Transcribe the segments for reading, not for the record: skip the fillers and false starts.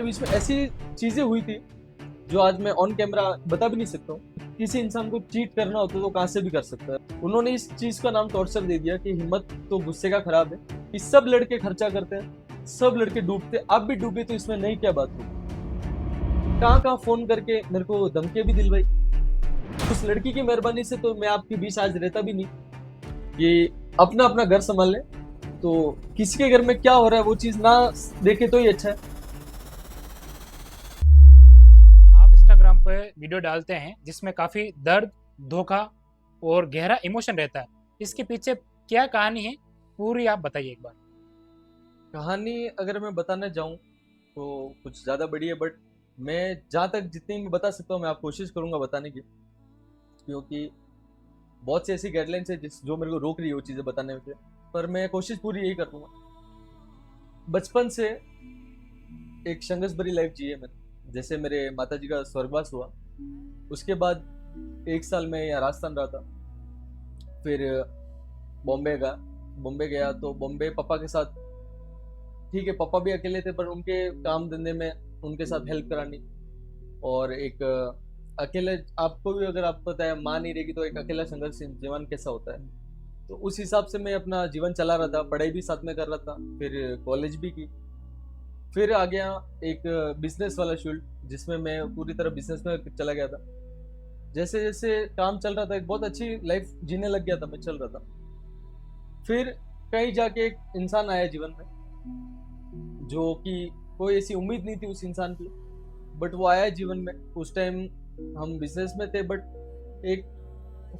मेरे बीच में ऐसी चीजें हुई थी जो आज मैं ऑन कैमरा बता भी नहीं सकता हूँ। किसी इंसान को चीट करना होता तो कहाँ से भी कर सकता है। उन्होंने इस चीज का नाम टॉर्चर दे दिया कि हिम्मत तो गुस्से का खराब है, कि सब लड़के खर्चा करते हैं, सब लड़के डूबते, आप भी डूबे तो इसमें नई क्या बात होगी। कहाँ कहाँ फोन करके मेरे को धमकियां भी दिलवाई। उस लड़की की मेहरबानी से तो मैं आपके बीच आज रहता भी नहीं, कि अपना अपना घर संभाल ले। तो किसी के घर में क्या हो रहा है वो चीज ना देखे तो ही अच्छा है। आप इंस्टाग्राम पे वीडियो डालते हैं जिसमें काफ़ी दर्द, धोखा और गहरा इमोशन रहता है। इसके पीछे क्या कहानी है, पूरी आप बताइए एक बार। कहानी अगर मैं बताना चाहूँ तो कुछ ज़्यादा बड़ी है, बट मैं जहाँ तक जितनी मैं बता सकता हूँ मैं आप कोशिश करूँगा बताने की, क्योंकि बहुत सी ऐसी गाइडलाइंस है जिस जो मेरे को रोक रही है वो चीज़ें बताने में से। पर मैं कोशिश पूरी यही करूँगा। बचपन से एक संघर्ष भरी लाइफ जी है मैंने। जैसे मेरे माता जी का स्वर्गवास हुआ, उसके बाद एक साल मैं यहाँ राजस्थान रहा था। फिर बॉम्बे गया। बॉम्बे गया तो बॉम्बे पापा के साथ, ठीक है पापा भी अकेले थे पर उनके काम धंधे में उनके साथ हेल्प करानी। और एक अकेले, आपको भी अगर आपको पता है माँ नहीं रहेगी तो एक अकेला संघर्ष जीवन कैसा होता है। तो उस हिसाब से मैं अपना जीवन चला रहा था, पढ़ाई भी साथ में कर रहा था, फिर कॉलेज भी की। फिर आ गया एक बिजनेस वाला फील्ड जिसमें मैं पूरी तरह बिजनेस में चला गया था। जैसे जैसे काम चल रहा था एक बहुत अच्छी लाइफ जीने लग गया था, मैं चल रहा था। फिर कहीं जाके एक इंसान आया जीवन में जो कि कोई ऐसी उम्मीद नहीं थी उस इंसान की, बट वो आया जीवन में। उस टाइम हम बिजनेस में थे, बट एक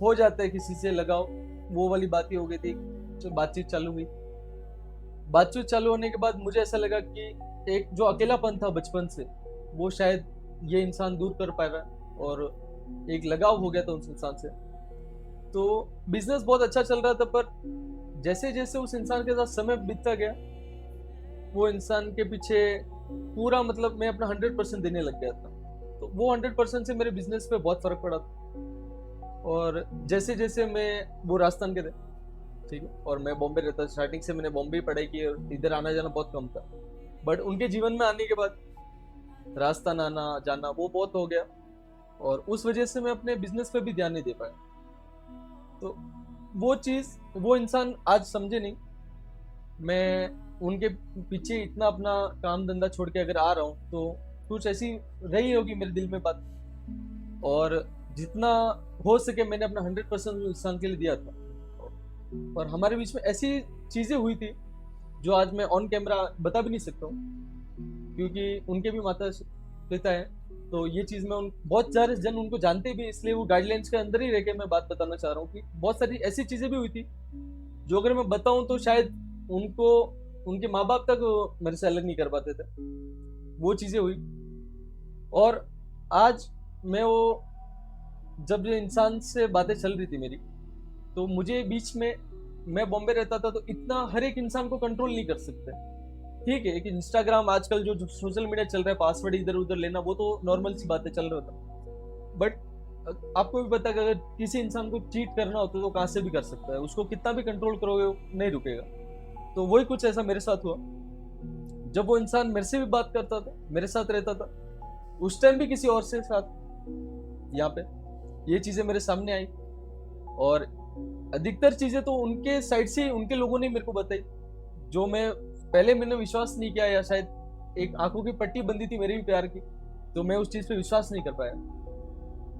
हो जाता है किसी से लगाव, वो वाली बात ही हो गई थी। तो बातचीत चालू हुई। बातचीत चालू होने के बाद मुझे ऐसा लगा कि एक जो अकेलापन था बचपन से वो शायद ये इंसान दूर कर पाएगा, और एक लगाव हो गया था उस इंसान से। तो बिजनेस बहुत अच्छा चल रहा था, पर जैसे जैसे उस इंसान के साथ समय बीतता गया वो इंसान के पीछे पूरा, मतलब मैं अपना 100% देने लग गया था। तो वो 100% से मेरे बिजनेस पे बहुत फर्क पड़ा था। और जैसे जैसे मैं, वो राजस्थान के थे, ठीक है, और मैं बॉम्बे रहता। स्टार्टिंग से मैंने बॉम्बे ही पढ़ाई की और इधर आना जाना बहुत कम था। बट उनके जीवन में आने के बाद राजस्थान आना जाना वो बहुत हो गया, और उस वजह से मैं अपने बिजनेस पे भी ध्यान नहीं दे पाया। तो वो चीज़, वो इंसान आज समझे नहीं। मैं उनके पीछे इतना अपना काम धंधा छोड़ के अगर आ रहा हूँ तो कुछ ऐसी रही होगी मेरे दिल में बात। और जितना हो सके मैंने अपना 100% इंसान के लिए दिया था। और हमारे बीच में ऐसी चीजें हुई थी जो आज मैं ऑन कैमरा बता भी नहीं सकता हूँ, क्योंकि उनके भी माता पिता है। तो ये चीज मैं उन बहुत सारे जन उनको जानते भी, इसलिए वो गाइडलाइंस के अंदर ही रह के मैं बात बताना चाह रहा हूँ कि बहुत सारी ऐसी चीजें भी हुई थी जो अगर मैं बताऊं तो शायद उनको, उनके माँ बाप तक मेरे से अलग नहीं कर पाते थे। वो चीजें हुई। और आज मैं वो, जब ये इंसान से बातें चल रही थी मेरी, तो मुझे बीच में, मैं बॉम्बे रहता था तो इतना हर एक इंसान को कंट्रोल नहीं कर सकते। ठीक है, एक इंस्टाग्राम आजकल जो सोशल मीडिया चल रहा है, पासवर्ड इधर उधर लेना वो तो नॉर्मल सी बातें चल रहा था। बट आपको भी पता है कि अगर किसी इंसान को चीट करना होता तो कहाँ से भी कर सकता है, उसको कितना भी कंट्रोल करोगे वो नहीं रुकेगा। तो वही कुछ ऐसा मेरे साथ हुआ। जब वो इंसान मेरे से भी बात करता था, मेरे साथ रहता था, उस टाइम भी किसी और से साथ, यहाँ पे ये चीजें मेरे सामने आई। और अधिकतर चीजें तो उनके साइड से ही, उनके लोगों ने मेरे को बताई, जो मैं पहले मैंने विश्वास नहीं किया, या शायद एक आंखों की पट्टी बंदी थी मेरे भी प्यार की, तो मैं उस चीज पे विश्वास नहीं कर पाया।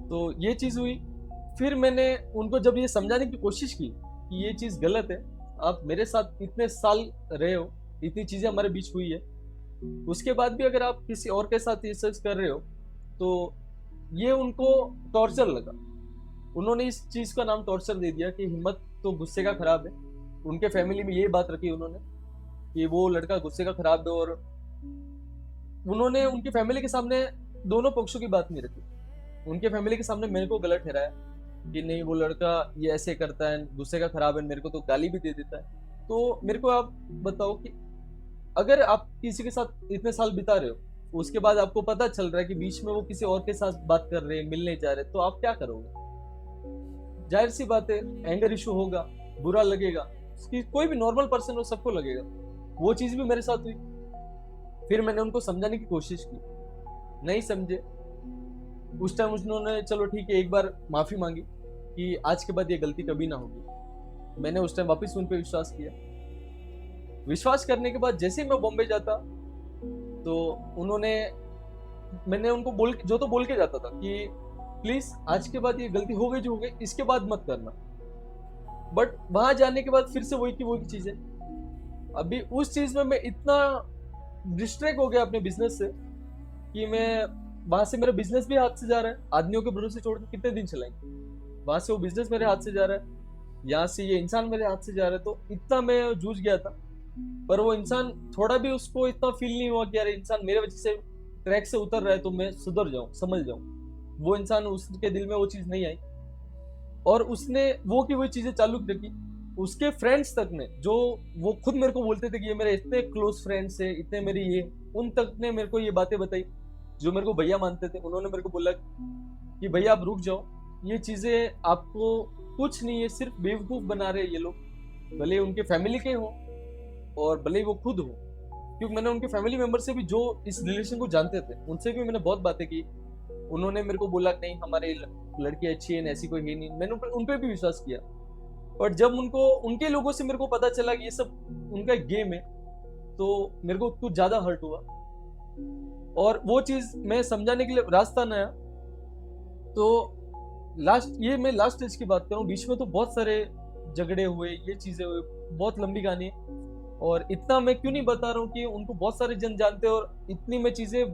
तो ये चीज हुई। फिर मैंने उनको जब ये समझाने की कोशिश की कि ये चीज गलत है, आप मेरे साथ इतने साल रहे हो, इतनी चीजें हमारे बीच हुई है, उसके बाद भी अगर आप किसी और के साथ ये सब कर रहे हो तो ये उनको टॉर्चर लगा। उन्होंने इस चीज का नाम टॉर्चर दे दिया कि हिम्मत तो गुस्से का खराब है। उनके फैमिली में यही बात रखी उन्होंने कि वो लड़का गुस्से का खराब है। और उन्होंने उनकी फैमिली के सामने दोनों पक्षों की बात नहीं रखी। उनके फैमिली के सामने मेरे को गलत ठहराया कि नहीं वो लड़का ये ऐसे करता है, गुस्से का खराब है, मेरे को तो गाली भी दे देता है। तो मेरे को आप बताओ कि अगर आप किसी के साथ इतने साल बिता रहे हो, उसके बाद आपको पता चल रहा है कि बीच में वो किसी और के साथ बात कर रहे हैं, मिलने जा रहे हैं, तो आप क्या करोगे? जाहिर सी बात है, एंगर इशू होगा, बुरा लगेगा। कोई भी नॉर्मल पर्सन हो सबको लगेगा। वो चीज भी मेरे साथ हुई। फिर मैंने उनको समझाने की कोशिश की, नहीं समझे। उस टाइम उन्होंने चलो ठीक है एक बार माफी मांगी कि आज के बाद ये गलती कभी ना होगी। मैंने उस टाइम वापस उन पे विश्वास किया। विश्वास करने के बाद जैसे ही मैं बॉम्बे जाता तो उन्होंने मैंने उनको बोल के जाता था कि प्लीज आज के बाद ये गलती हो गई जो हो गई, इसके बाद मत करना। बट वहां जाने के बाद फिर से वही की चीजें। अभी उस चीज में मैं इतना डिस्ट्रैक्ट हो गया अपने बिजनेस से कि मैं वहां से मेरा बिजनेस भी हाथ से जा रहा है। आदमियों के भरोसे छोड़ के कितने दिन चलाएंगे। वहां से वो बिजनेस मेरे हाथ से जा रहा है, यहाँ से ये इंसान मेरे हाथ से जा रहा है। तो इतना मैं जूझ गया था। पर वो इंसान थोड़ा भी उसको इतना फील नहीं हुआ कि यार इंसान मेरे वजह से ट्रैक से उतर रहा है तो मैं सुधर जाऊं, समझ जाऊं। वो इंसान, उसके दिल में वो चीज नहीं आई और उसने वो की वही चीजें चालू रखी। उसके फ्रेंड्स तक ने, जो वो खुद मेरे को बोलते थे कि ये मेरे इतने क्लोज फ्रेंड्स है, इतने मेरी ये, उन तक ने मेरे को ये बातें बताई। जो मेरे को भैया मानते थे उन्होंने मेरे को बोला कि भैया आप रुक जाओ, ये चीजें आपको कुछ नहीं है, सिर्फ बेवकूफ बना रहे ये लोग, भले उनके फैमिली के हो और भले वो खुद हो। क्योंकि मैंने उनके फैमिली मेंबर से भी, जो इस रिलेशन को जानते थे, उनसे भी मैंने बहुत बातें की। उन्होंने मेरे को बोला नहीं हमारे लड़की अच्छी है, ऐसी कोई है नहीं। मैंने उन पे भी विश्वास किया। और जब उनके लोगों से मेरे को पता चला कि ये सब उनका एक गेम है तो मेरे को कुछ ज्यादा हर्ट हुआ। और वो चीज मैं समझाने के लिए राजस्थान आया। तो मैं लास्ट स्टेज की बात कर रहा हूँ। बीच में तो बहुत सारे झगड़े हुए, ये चीजें हुई, बहुत लंबी कहानी है। और इतना मैं क्यों नहीं बता रहा हूँ कि उनको बहुत सारे जन जानते हैं, और इतनी मैं चीजें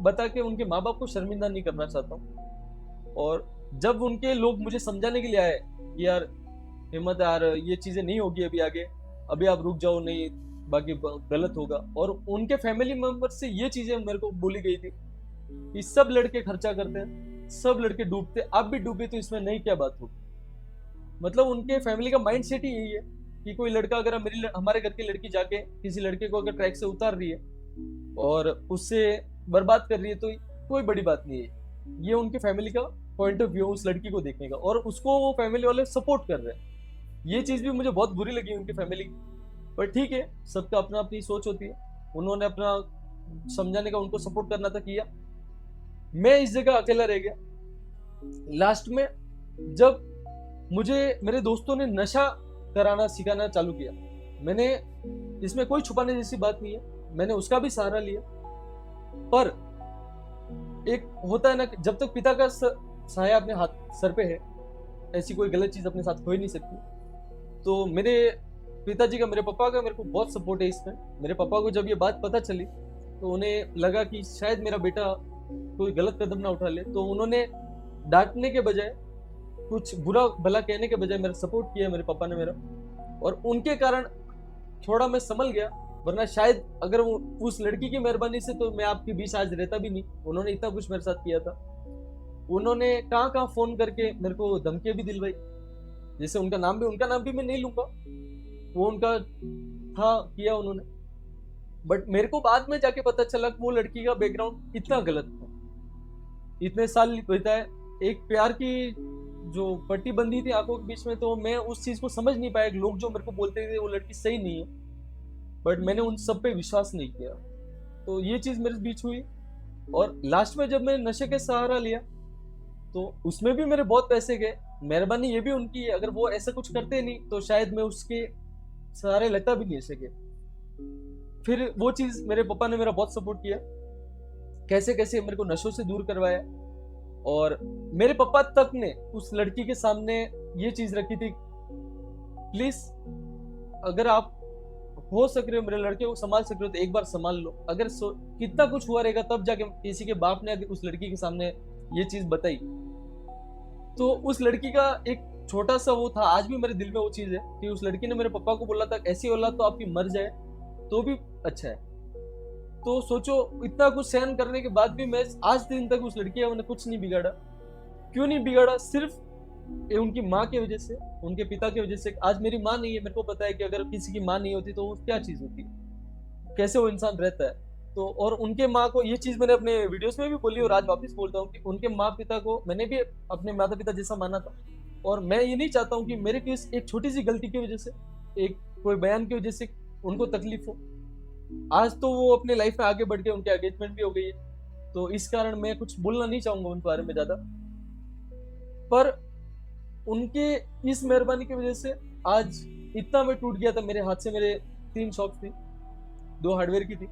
बता के उनके माँ बाप को शर्मिंदा नहीं करना चाहता हूँ। और जब उनके लोग मुझे समझाने के लिए आए कि यार हिम्मत यार, ये चीजें नहीं होगी अभी आगे, अभी आप रुक जाओ, नहीं बाकी गलत होगा। और उनके फैमिली मेंबर से ये चीजें मेरे को बोली गई थी कि सब लड़के खर्चा करते हैं, सब लड़के डूबते, आप भी डूबे तो इसमें नहीं क्या बात होगी। मतलब उनके फैमिली का माइंड सेट ही यही है कि कोई लड़का अगर हमारे घर की लड़की जाके किसी लड़के को अगर ट्रैक से उतार रही है और उससे बर्बाद कर रही है तो कोई बड़ी बात नहीं है। ये उनके फैमिली का पॉइंट ऑफ व्यू उस लड़की को देखने का, और उसको वो फैमिली वाले सपोर्ट कर रहे हैं। ये चीज भी मुझे बहुत बुरी लगी उनकी फैमिली की। पर ठीक है, सबका अपना अपनी सोच होती है। उन्होंने अपना समझाने का, उनको सपोर्ट करना था, किया। मैं इस जगह अकेला रह गया। लास्ट में जब मुझे मेरे दोस्तों ने नशा कराना सिखाना चालू किया, मैंने, इसमें कोई छुपाने जैसी बात नहीं है, मैंने उसका भी सहारा लिया। पर एक होता है ना, जब तक पिता का साया अपने हाथ सर पे है, ऐसी कोई गलत चीज अपने साथ हो ही नहीं सकती। तो मेरे पिताजी का, मेरे पापा का मेरे को बहुत सपोर्ट है इसमें। मेरे पापा को जब ये बात पता चली तो उन्हें लगा कि शायद मेरा बेटा कोई गलत कदम ना उठा ले, तो उन्होंने डांटने के बजाय, कुछ बुरा भला कहने के बजाय मेरा सपोर्ट किया मेरे पापा ने मेरा। और उनके कारण थोड़ा मैं संभल गया, वरना शायद अगर वो उस लड़की की मेहरबानी से तो मैं आपके बीच आज रहता भी नहीं। उन्होंने इतना कुछ मेरे साथ किया था। उन्होंने कहाँ कहाँ फोन करके मेरे को धमकियां भी दिलवाई। जैसे उनका नाम भी मैं नहीं लूंगा, वो उनका था, किया उन्होंने। बट मेरे को बाद में जाके पता चला कि वो लड़की का बैकग्राउंड इतना गलत था। इतने साल बिताए, एक प्यार की जो पट्टी बंधी थी आंखों के बीच में, तो मैं उस चीज को समझ नहीं पाया। लोग जो मेरे को बोलते थे वो लड़की सही नहीं है, बट मैंने उन सब पे विश्वास नहीं किया। तो ये चीज मेरे बीच हुई। और लास्ट में जब मैं नशे के सहारा लिया तो उसमें भी मेरे बहुत पैसे गए। मेहरबानी ये भी उनकी है, अगर वो ऐसा कुछ करते नहीं तो शायद मैं उसके सहारे लेता भी नहीं सके। फिर वो चीज मेरे पापा ने मेरा बहुत सपोर्ट किया, कैसे कैसे मेरे को नशों से दूर करवाया। और मेरे पापा तक ने उस लड़की के सामने ये चीज रखी थी, प्लीज अगर आप हो सक रहे हो, मेरे लड़के को संभाल सक रहे हो तो एक बार संभाल लो। अगर कितना कुछ हुआ रहेगा तब जाके किसी के बाप ने अगर उस लड़की के सामने ये चीज बताई तो उस लड़की का एक छोटा सा वो था, आज भी मेरे दिल में वो चीज है कि उस लड़की ने मेरे पापा को बोला था ऐसी औलाद तो आपकी मर जाए तो भी अच्छा है। तो सोचो, इतना कुछ सहन करने के बाद भी मैं आज दिन तक उस लड़की का मैंने कुछ नहीं बिगाड़ा। क्यों नहीं बिगाड़ा? सिर्फ उनकी माँ की वजह से, उनके पिता की वजह से। आज मेरी माँ नहीं है, मेरे को पता है कि अगर किसी की माँ नहीं होती तो वो क्या चीज होती, कैसे वो इंसान रहता है। तो और उनके माँ को, ये चीज मैंने अपने वीडियोस में भी बोली और आज वापस बोलता हूँ कि उनके माँ पिता को मैंने भी अपने माता पिता जैसा माना था। और मैं ये नहीं चाहता हूँ कि मेरे किस एक छोटी सी गलती की वजह से, एक कोई बयान की वजह से उनको तकलीफ हो। आज तो वो अपने लाइफ में आगे बढ़ गए, उनकी एंगेजमेंट भी हो गई है, तो इस कारण मैं कुछ बोलना नहीं चाहूंगा उनके बारे में ज्यादा। पर उनके इस मेहरबानी की वजह से आज इतना मैं टूट गया था, मेरे हाथ से मेरे 3 शॉप थी, 2 हार्डवेयर की थी,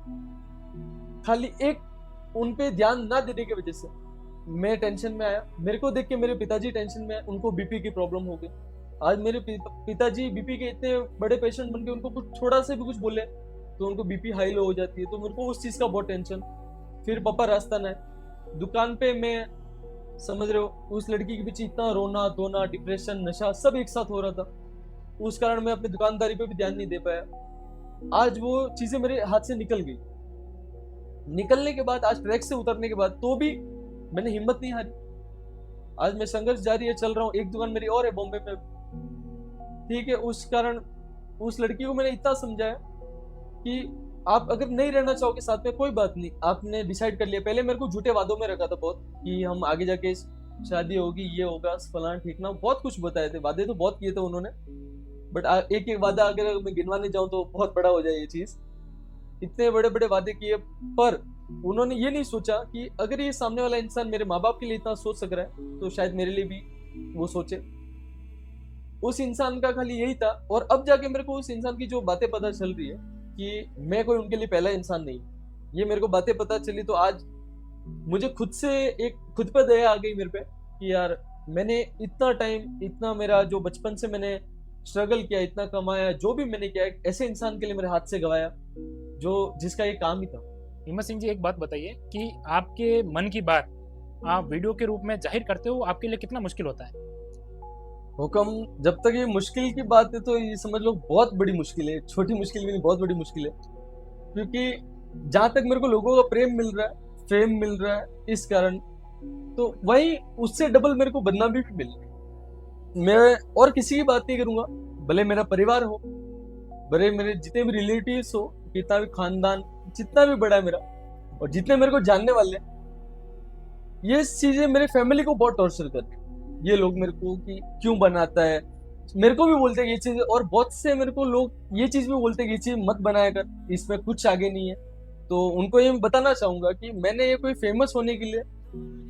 खाली एक उन पे ध्यान ना देने की वजह से मैं टेंशन में आया। मेरे को देख के मेरे पिताजी टेंशन में आए, उनको बीपी की प्रॉब्लम हो गई। आज मेरे पिताजी बीपी के इतने बड़े पेशेंट बन के, उनको कुछ थोड़ा सा भी कुछ बोले तो उनको बीपी हाई लो हो जाती है, तो मेरे को उस चीज का बहुत टेंशन। फिर पापा रास्ता ना है दुकान पे, मैं समझ रहे हो उस लड़की के पीछे इतना रोना धोना, डिप्रेशन, नशा सब एक साथ हो रहा था, उस कारण मैं अपनी दुकानदारी पे भी ध्यान नहीं दे पाया। आज वो चीजें मेरे हाथ से निकल गई। निकलने के बाद, आज ट्रैक से उतरने के बाद, तो भी मैंने हिम्मत नहीं हारी। आज मैं संघर्ष जारी है, चल रहा हूँ। एक दुकान मेरी और है बॉम्बे में, ठीक है। उस कारण उस लड़की को मैंने इतना समझाया कि आप अगर नहीं रहना चाहोगे साथ में, कोई बात नहीं, आपने डिसाइड कर लिया। पहले मेरे को झूठे वादों में रखा था बहुत, कि हम आगे जाके शादी होगी, ये होगा, फलाना ठीकना, बहुत कुछ बताए थे, वादे तो बहुत किए थे उन्होंने। बट एक एक वादा अगर मैं गिनवाने जाऊं तो बहुत बड़ा हो जाए ये चीज। इतने बड़े बड़े वादे किए, पर उन्होंने ये नहीं सोचा कि अगर ये सामने वाला इंसान मेरे माँ बाप के लिए इतना सोच सक रहा है, तो शायद मेरे लिए भी वो सोचे। उस इंसान का खाली यही था। और अब जाके मेरे को उस इंसान की जो बातें पता चल रही है कि मैं कोई उनके लिए पहला इंसान नहीं, ये मेरे को बातें पता चली, तो आज मुझे खुद से एक खुद पर दया आ गई मेरे पे कि यार मैंने इतना टाइम, इतना मेरा जो बचपन से मैंने स्ट्रगल किया, इतना कमाया, जो भी मैंने किया, एक ऐसे इंसान के लिए मेरे हाथ से गवाया जो जिसका ये काम ही था। हिम्मत सिंह जी, एक बात बताइए कि आपके मन की बात आप वीडियो के रूप में जाहिर करते हो, आपके लिए कितना मुश्किल होता है? हुक्म, जब तक ये मुश्किल की बात है तो ये समझ लो बहुत बड़ी मुश्किल है, छोटी मुश्किल भी नहीं, बहुत बड़ी मुश्किल है। क्योंकि जहां तक मेरे को लोगों का प्रेम मिल रहा है, फेम मिल रहा है इस कारण, तो वही उससे डबल मेरे को बदनामी भी मिल रही है। मैं और किसी की बात नहीं करूंगा, भले मेरा परिवार हो, भले मेरे जितने भी रिलेटिव्स हो, कितना भी खानदान जितना भी बड़ा है मेरा, और जितने मेरे को जानने वाले हैं, ये चीजें मेरे फैमिली को बहुत टॉर्चर करती है। ये लोग मेरे को कि क्यों बनाता है, मेरे को भी बोलते हैं ये चीज, और बहुत से मेरे को लोग ये चीज भी बोलते हैं कि ये चीज मत बनाया कर, इसमें कुछ आगे नहीं है। तो उनको ये मैं बताना चाहूंगा कि मैंने ये कोई फेमस होने के लिए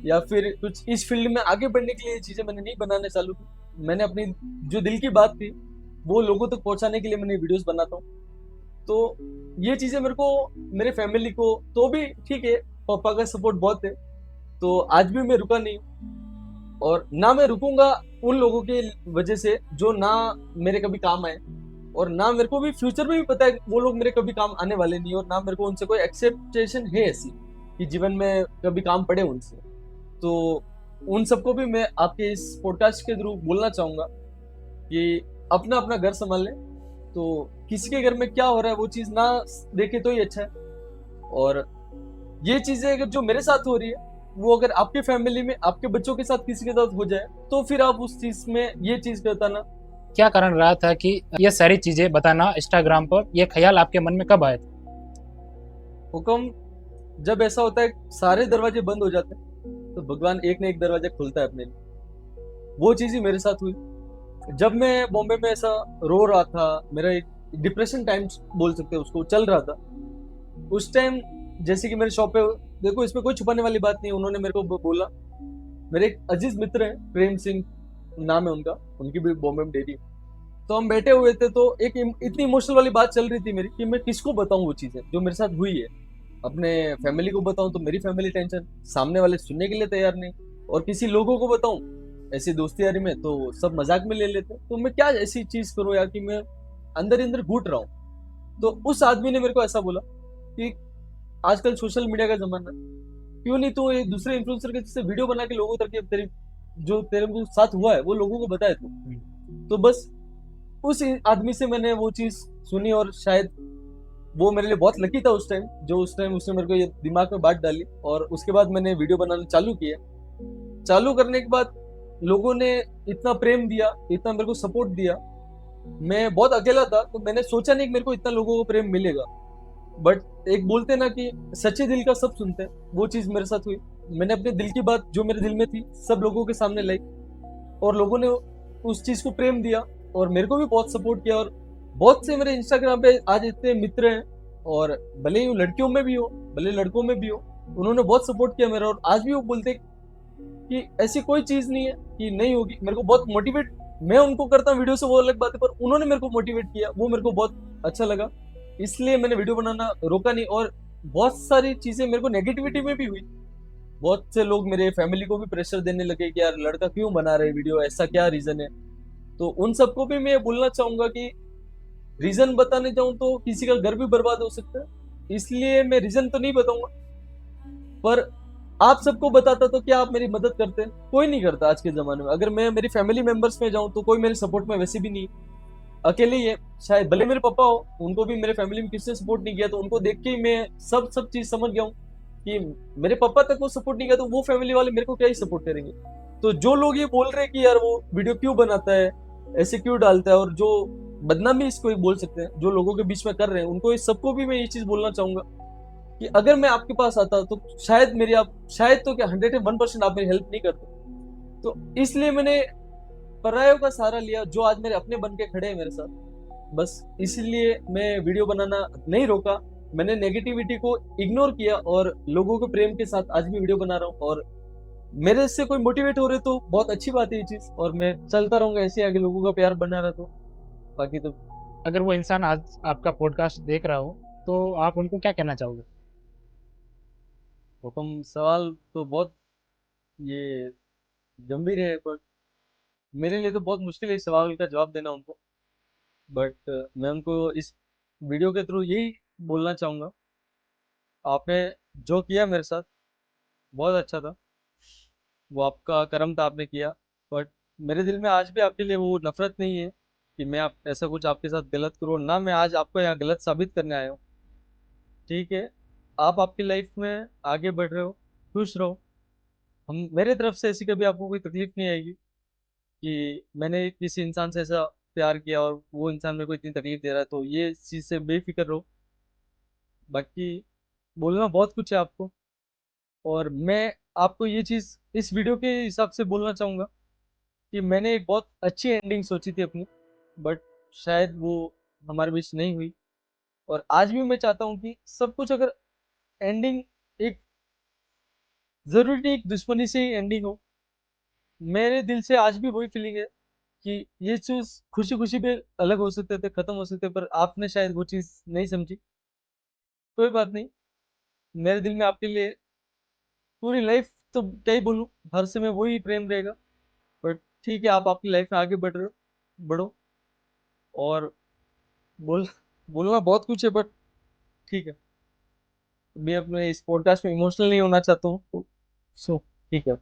या फिर कुछ इस फील्ड में आगे बढ़ने के लिए ये चीजें मैंने नहीं बनाने चालू की। मैंने अपनी जो दिल की बात थी वो लोगों तक पहुंचाने के लिए मैंने वीडियोस बनाता हूँ। तो ये चीजें मेरे को, मेरे फैमिली को तो भी ठीक है, पापा का सपोर्ट बहुत है, तो आज भी मैं रुका नहीं हूँ, और ना मैं रुकूंगा उन लोगों के वजह से जो ना मेरे कभी काम आए, और ना मेरे को भी फ्यूचर में भी पता है वो लोग मेरे कभी काम आने वाले नहीं, और ना मेरे को उनसे कोई एक्सेप्टेशन है ऐसी कि जीवन में कभी काम पड़े उनसे। तो उन सबको भी मैं आपके इस पॉडकास्ट के थ्रू बोलना चाहूंगा कि अपना अपना घर संभाल लें। तो किसी के घर में क्या हो रहा है वो चीज ना देखे तो ही अच्छा है। और ये चीजें अगर जो मेरे साथ हो रही है वो अगर आपके फैमिली में, आपके बच्चों के साथ, किसी के साथ हो जाए, तो फिर आप उस चीज में ये चीज बताना। क्या कारण रहा था कि ये सारी चीजें बताना इंस्टाग्राम पर, ये ख्याल आपके मन में कब आया था? हुक्म, जब ऐसा होता है सारे दरवाजे बंद हो जाते हैं तो भगवान एक न एक दरवाजा खुलता है अपने लिए। वो चीज ही मेरे साथ हुई। जब मैं बॉम्बे में ऐसा रो रहा था, मेरा एक डिप्रेशन टाइम बोल सकते हैं उसको, चल रहा था, उस टाइम जैसे कि मेरे शॉप पे, देखो इसमें कोई छुपाने वाली बात नहीं, उन्होंने मेरे को बोला, मेरे एक अजीज मित्र है, प्रेम सिंह नाम है उनका, उनकी भी बॉम्बे में डेयरी। तो हम बैठे हुए थे, तो एक इतनी इमोशनल वाली बात चल रही थी मेरी कि मैं किसको बताऊं वो चीजें जो मेरे साथ हुई है। अपने फैमिली को बताऊं तो मेरी फैमिली टेंशन, सामने वाले सुनने के लिए तैयार नहीं, और किसी लोगों को बताऊं ऐसी दोस्ती यारी में तो सब मजाक में ले लेते। तो मैं क्या ऐसी चीज करूं यार कि मैं अंदर अंदर घुट रहा हूं। तो उस आदमी ने मेरे को ऐसा बोला कि आजकल सोशल मीडिया का जमाना है, क्यों नहीं तो एक दूसरे इन्फ्लुएंसर के जैसे वीडियो बना के लोगों तक तेरी जो तेरे को साथ हुआ है वो लोगों को बताए तो बस उस आदमी से मैंने वो चीज सुनी, और शायद वो मेरे लिए बहुत लकी था उस टाइम, जो उस टाइम उसने मेरे को ये दिमाग में बात डाली। और उसके बाद मैंने वीडियो बनाना चालू किया। चालू करने के बाद लोगों ने इतना प्रेम दिया, इतना मेरे को सपोर्ट दिया। मैं बहुत अकेला था, तो मैंने सोचा नहीं कि मेरे को इतना लोगों को प्रेम मिलेगा। बट एक बोलते ना कि सच्चे दिल का सब सुनते हैं, वो चीज मेरे साथ हुई। मैंने अपने दिल की बात जो मेरे दिल में थी सब लोगों के सामने लाई, और लोगों ने उस चीज को प्रेम दिया और मेरे को भी बहुत सपोर्ट किया। और बहुत से मेरे इंस्टाग्राम पे आज इतने मित्र हैं और भले ही वो लड़कियों में भी हो, भले लड़कों में भी हो, उन्होंने बहुत सपोर्ट किया मेरा। और आज भी वो बोलते कि ऐसी कोई चीज नहीं है कि नहीं होगी। मेरे को बहुत मोटिवेट, मैं उनको करता हूँ वीडियो से, वो अलग बात है, पर उन्होंने मेरे को मोटिवेट किया, वो मेरे को बहुत अच्छा लगा। इसलिए मैंने वीडियो बनाना रोका नहीं। और बहुत सारी चीजें मेरे को नेगेटिविटी में भी हुई। बहुत से लोग मेरे फैमिली को भी प्रेशर देने लगे कि यार लड़का क्यों बना रहे वीडियो, ऐसा क्या रीजन है। तो उन सबको भी मैं बोलना चाहूंगा कि रीजन बताने जाऊं तो किसी का घर भी बर्बाद हो सकता है, इसलिए मैं रीजन तो नहीं बताऊंगा। पर आप सबको बताता तो क्या आप मेरी मदद करते? कोई नहीं करता आज के जमाने में। अगर मैं मेरी फैमिली मेंबर्स में जाऊं तो कोई मेरे सपोर्ट में वैसे भी नहीं, अकेले ही है। शायद भले मेरे पापा हो, उनको भी मेरे फैमिली में किसी ने सपोर्ट नहीं किया, तो उनको देख के ही मैं सब चीज समझ गया हूँ कि मेरे पापा तक वो सपोर्ट नहीं किया तो वो फैमिली वाले मेरे को क्या ही सपोर्ट करेंगे। तो जो लोग ये बोल रहे हैं कि यार वो वीडियो क्यों बनाता है, ऐसे क्यों डालता है, और जो बदनामी इसको ही बोल सकते हैं जो लोगों के बीच में कर रहे हैं, उनको इस सबको भी मैं ये चीज बोलना चाहूंगा कि अगर मैं आपके पास आता तो शायद मेरी आप, शायद तो क्या 101% आप मेरी हेल्प नहीं करते। तो इसलिए मैंने परायों का सहारा लिया जो आज मेरे अपने बन के खड़े हैं मेरे साथ। बस इसलिए मैं वीडियो बनाना नहीं रोका। मैंने नेगेटिविटी को इग्नोर किया और लोगों के प्रेम के साथ आज भी वीडियो बना रहा हूँ। और मेरे से कोई मोटिवेट हो रहे तो बहुत अच्छी बात है ये चीज, और मैं चलता रहूंगा ऐसे आगे, लोगों का प्यार बना रहा तो बाकी तो। अगर वो इंसान आज आपका पॉडकास्ट देख रहा हो तो आप उनको क्या कहना चाहोगे? हुक्म, सवाल तो बहुत ये गंभीर है, पर मेरे लिए तो बहुत मुश्किल है इस सवाल का जवाब देना उनको। बट मैं उनको इस वीडियो के थ्रू यही बोलना चाहूंगा, आपने जो किया मेरे साथ बहुत अच्छा था, वो आपका कर्म था, आपने किया। बट मेरे दिल में आज भी आपके लिए वो नफरत नहीं है कि मैं आप ऐसा कुछ आपके साथ गलत करूँ ना। मैं आज आपको यहाँ गलत साबित करने आया हूँ। ठीक है, आप आपकी लाइफ में आगे बढ़ रहे हो, खुश रहो। हम मेरे तरफ से ऐसी कभी आपको कोई तकलीफ नहीं आएगी कि मैंने किसी इंसान से ऐसा प्यार किया और वो इंसान मेरे को इतनी तकलीफ दे रहा है, तो ये इस चीज़ से बेफिक्र रहो। बाकी बोलना बहुत कुछ है आपको, और मैं आपको ये चीज़ इस वीडियो के हिसाब से बोलना चाहूँगा कि मैंने एक बहुत अच्छी एंडिंग सोची थी अपनी, बट शायद वो हमारे बीच नहीं हुई। और आज भी मैं चाहता हूँ कि सब कुछ अगर एंडिंग एक, जरूरी नहीं एक दुश्मनी से ही एंडिंग हो। मेरे दिल से आज भी वही फीलिंग है कि ये चीज खुशी खुशी पे अलग हो सकते थे, खत्म हो सकते, पर आपने शायद वो चीज नहीं समझी। कोई बात नहीं, मेरे दिल में आपके लिए पूरी लाइफ तो क्या ही बोलूं, हर समय वही प्रेम रहेगा। बट ठीक है, आप आपकी लाइफ में आगे बढ़ रहे हो, बढ़ो। और बोल बोलना बहुत कुछ है, बट ठीक है, मैं अपने इस पॉडकास्ट में इमोशनल नहीं होना चाहता हूँ, सो ठीक है।